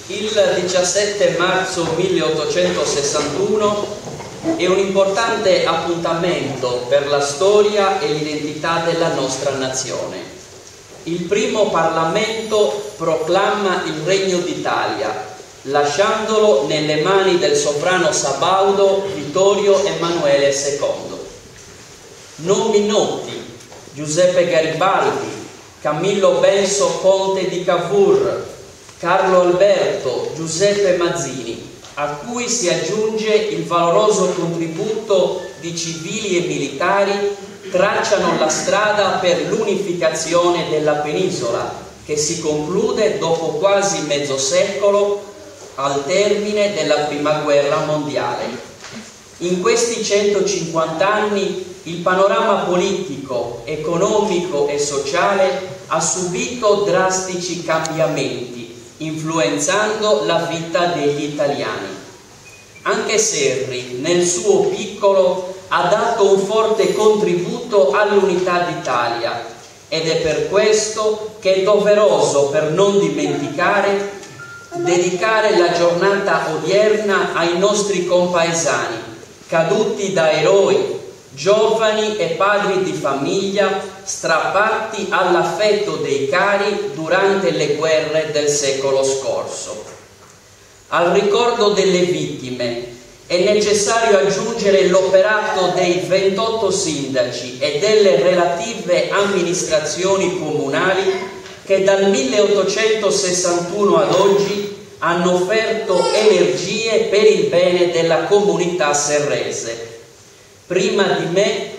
Il 17 marzo 1861 è un importante appuntamento per la storia e l'identità della nostra nazione. Il primo Parlamento proclama il Regno d'Italia, lasciandolo nelle mani del sovrano sabaudo Vittorio Emanuele II. Nomi noti: Giuseppe Garibaldi, Camillo Benso Conte di Cavour, Carlo Alberto, Giuseppe Mazzini, a cui si aggiunge il valoroso contributo di civili e militari, tracciano la strada per l'unificazione della penisola, che si conclude dopo quasi mezzo secolo al termine della Prima Guerra Mondiale. In questi 150 anni il panorama politico, economico e sociale ha subito drastici cambiamenti, influenzando la vita degli italiani. Anche Serri, nel suo piccolo, ha dato un forte contributo all'unità d'Italia ed è per questo che è doveroso, per non dimenticare, dedicare la giornata odierna ai nostri compaesani, caduti da eroi, giovani e padri di famiglia strappati all'affetto dei cari durante le guerre del secolo scorso. Al ricordo delle vittime è necessario aggiungere l'operato dei 28 sindaci e delle relative amministrazioni comunali che dal 1861 ad oggi hanno offerto energie per il bene della comunità serrese. Prima di me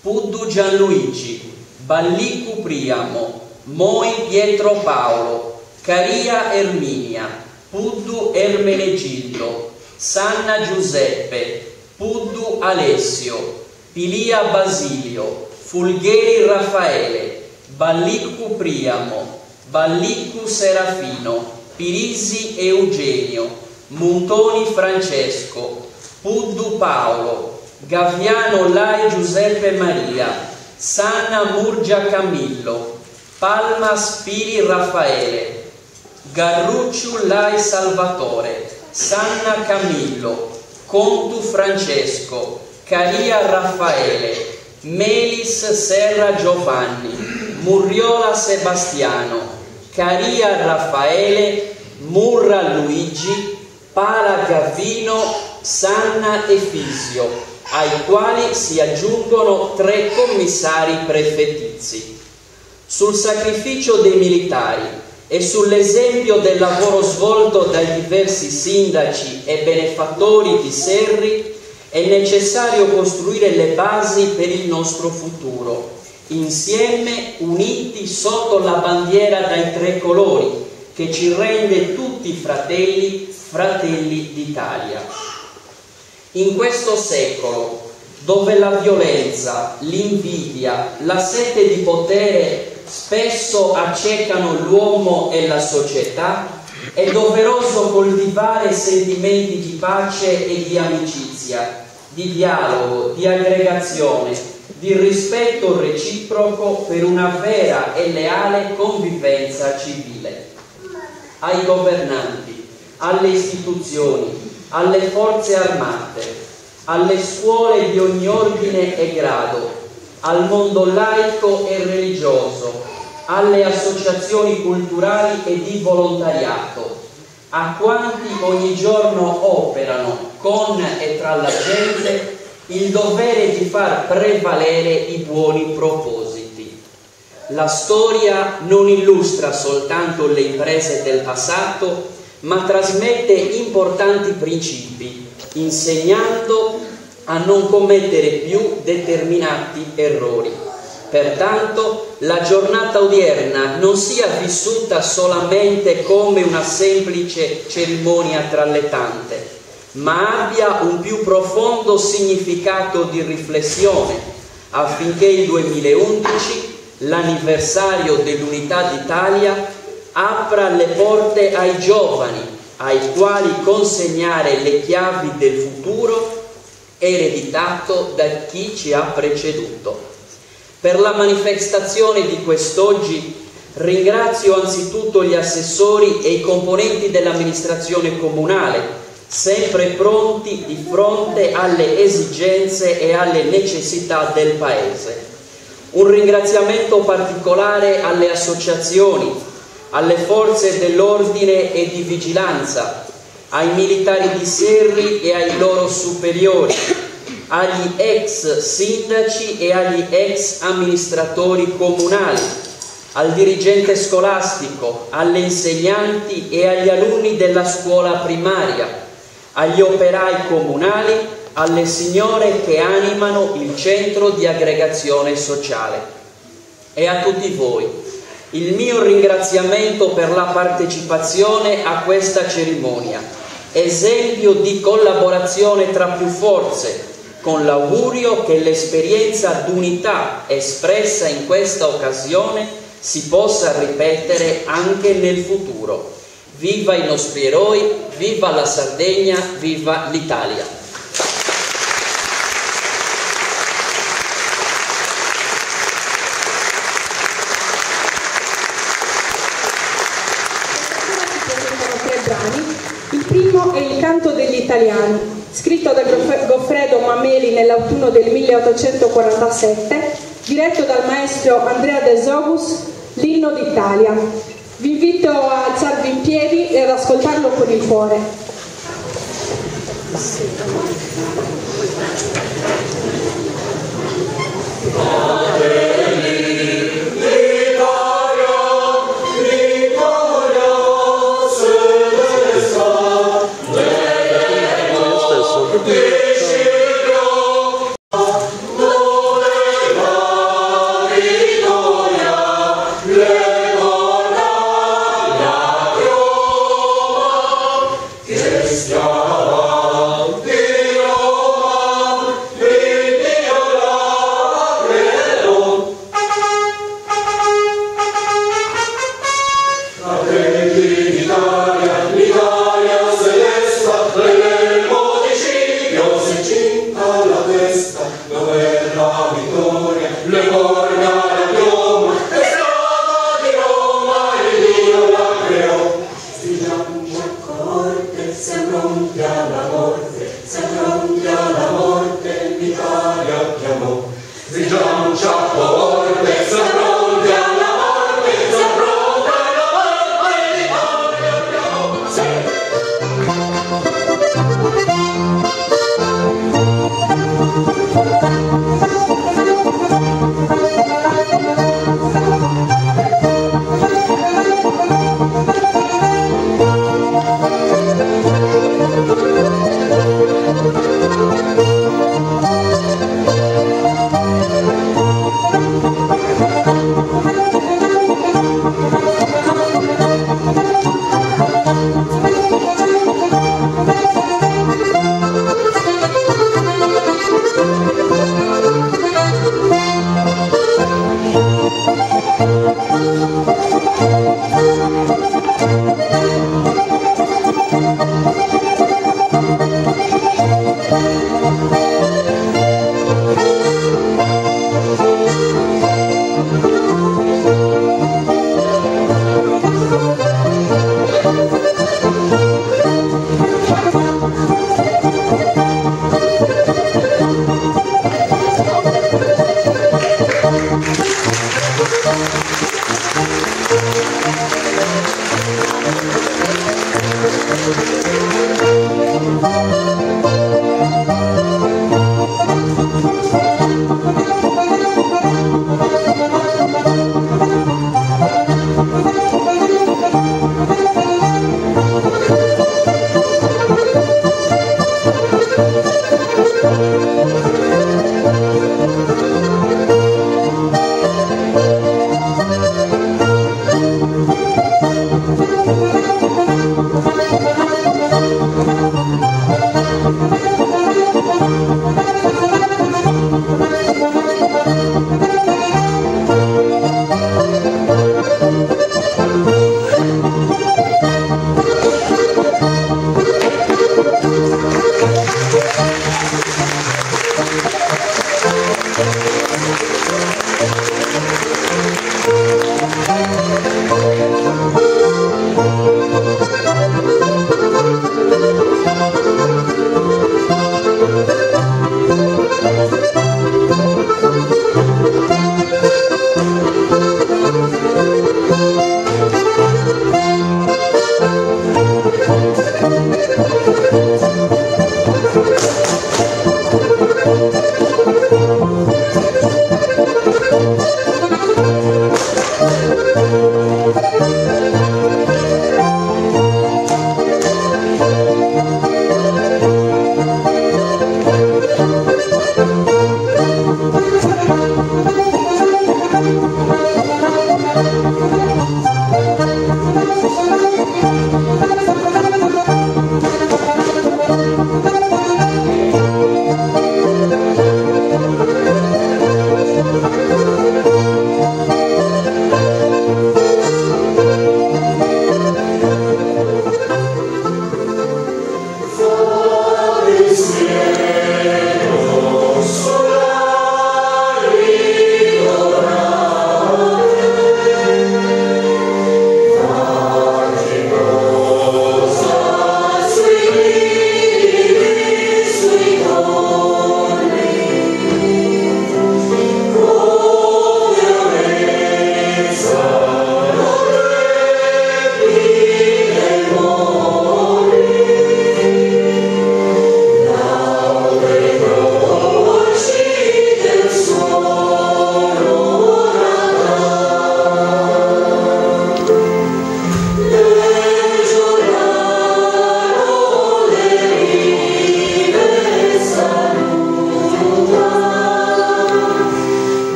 Puddu Gianluigi, Ballicu Priamo, Moi Pietro Paolo, Caria Erminia, Puddu Ermenegildo, Sanna Giuseppe, Puddu Alessio, Pilia Basilio, Fulgheri Raffaele, Ballicu Priamo, Ballicu Serafino, Pirisi Eugenio, Muntoni Francesco, Puddu Paolo, Gaviano Lai Giuseppe Maria, Sanna Murgia Camillo, Palma Spiri Raffaele, Garrucciu Lai Salvatore, Sanna Camillo, Contu Francesco, Caria Raffaele, Melis Serra Giovanni, Murriola Sebastiano, Caria Raffaele, Murra Luigi, Pala Gavino, Sanna Efisio, ai quali si aggiungono 3 commissari prefettizi. Sul sacrificio dei militari e sull'esempio del lavoro svolto dai diversi sindaci e benefattori di Serri è necessario costruire le basi per il nostro futuro, insieme, uniti sotto la bandiera dai 3 colori, che ci rende tutti fratelli d'Italia. In questo secolo, dove la violenza, l'invidia, la sete di potere spesso accecano l'uomo e la società, è doveroso coltivare sentimenti di pace e di amicizia, di dialogo, di aggregazione, di rispetto reciproco per una vera e leale convivenza civile. Ai governanti, alle istituzioni, alle forze armate, alle scuole di ogni ordine e grado, al mondo laico e religioso, alle associazioni culturali e di volontariato, a quanti ogni giorno operano con e tra la gente il dovere di far prevalere i buoni propositi. La storia non illustra soltanto le imprese del passato, ma trasmette importanti principi, insegnando a non commettere più determinati errori. Pertanto, la giornata odierna non sia vissuta solamente come una semplice cerimonia tra le tante, ma abbia un più profondo significato di riflessione, affinché il 2011, l'anniversario dell'Unità d'Italia, apra le porte ai giovani, ai quali consegnare le chiavi del futuro ereditato da chi ci ha preceduto. Per la manifestazione di quest'oggi Ringrazio anzitutto gli assessori e i componenti dell'amministrazione comunale, sempre pronti di fronte alle esigenze e alle necessità del Paese. Un ringraziamento particolare alle associazioni, alle forze dell'ordine e di vigilanza, ai militari di Serri e ai loro superiori, agli ex sindaci e agli ex amministratori comunali, al dirigente scolastico, alle insegnanti e agli alunni della scuola primaria, agli operai comunali, alle signore che animano il centro di aggregazione sociale. E a tutti voi il mio ringraziamento per la partecipazione a questa cerimonia, esempio di collaborazione tra più forze, con l'augurio che l'esperienza d'unità espressa in questa occasione si possa ripetere anche nel futuro. Viva i nostri eroi, viva la Sardegna, viva l'Italia! Il primo è Il canto degli italiani, scritto da Goffredo Mameli nell'autunno del 1847, diretto dal maestro Andrea De Zogus, l'inno d'Italia. Vi invito a alzarvi in piedi e ad ascoltarlo con il cuore.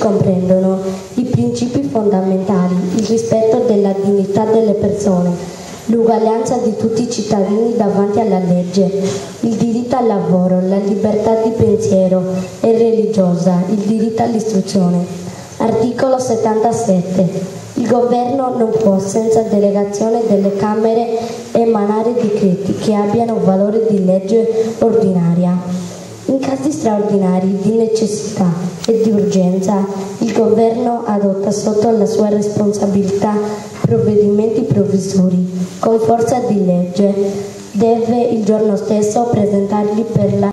comprendono i principi fondamentali, il rispetto della dignità delle persone, l'uguaglianza di tutti i cittadini davanti alla legge, il diritto al lavoro, la libertà di pensiero e religiosa, il diritto all'istruzione. Articolo 77. Il governo non può, senza delegazione delle Camere, emanare decreti che abbiano valore di legge ordinaria. In casi straordinari di necessità e di urgenza, il governo adotta sotto la sua responsabilità provvedimenti provvisori con forza di legge. Deve il giorno stesso presentarli per la